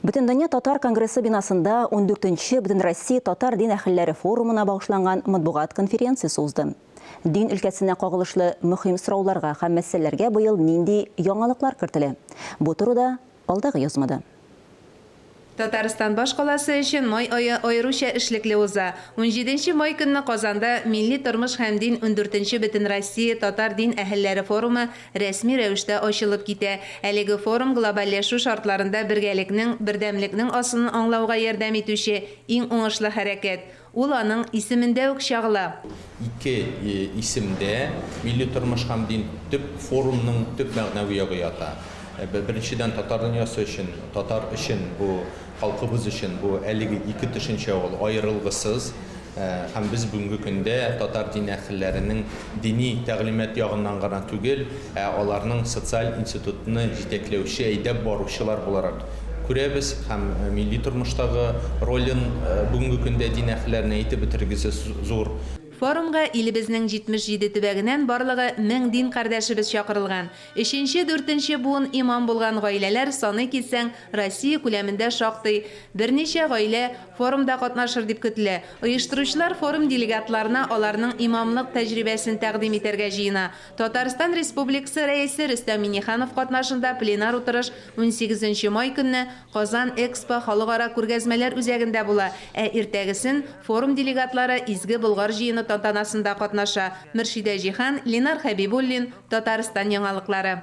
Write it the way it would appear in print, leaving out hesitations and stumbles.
Бүтін дөнья татар конгрессы бинасында 14-ші Бүтін Россия татар дин әхелләре форумына багышланган матбугат конференциясы узды. Дин өлкәсенә кагылышлы мөһим сорауларга һәм мәсьәләләргә быел нинди яңалыклар кертелә? Бу турыда алдагы язмада. Татарстан башкаласы өчен май айы аеруча эшлекле уза. 17 май көнне Казанда Милли тормыш һәм дин 14-нче Бүтін Россия татар дин әһелләре форумы рәсми рәвештә ачылып китә. Әлеге форум глобальләшү шартларында бергәлекнең, бердәмлекнең асылын аңлауга ярдәм итүче иң уңышлы хәрәкәт. Ул аның исемендә үк чагыла. Ике исемдә Милли тормыш һәм дин төп форумның төп мәгънәви ягы ята. Беренчедән татар дөньясы өчен, татар өчен, бу халкыбыз өчен бу әлеге ике төшенчә ул аерылгысыз һәм без бүгенге көндә татар дин әһелләренең дини тәгълимат ягыннан гына түгел, аларның социаль институтны җитәкләүче, әйдәп баручылар буларак күрәбез һәм милли тормыштагы ролен бүгенге көндә дин әһелләренә әйтеп бетергесе зур. Форумга илебезнең 77 төбәгеннән барлыгы 1000 дин кардәшебез чакырылган. 3-4 буын имам булган гаиләләр саны кисәң Россия күләмендә шактый. Берничә гаилә форумда катнашыр дип көтелә. Оештыручылар форум делегатларына аларның имамлык тәҗрибәсен тәкъдим итәргә җыена. Татарстан Республикасы рәисе Рөстәм Миңнеханов катнашында пленар утырыш 18 май көнне Казан Экспо халыкара күргәзмәләр үзәгендә була. Иртәгесен форум делегатлары Изге Болгар җыены тантанасында катнаша. Мөршидә Җихан, Ленар Хәбибуллин, Татарстан яңалыклары.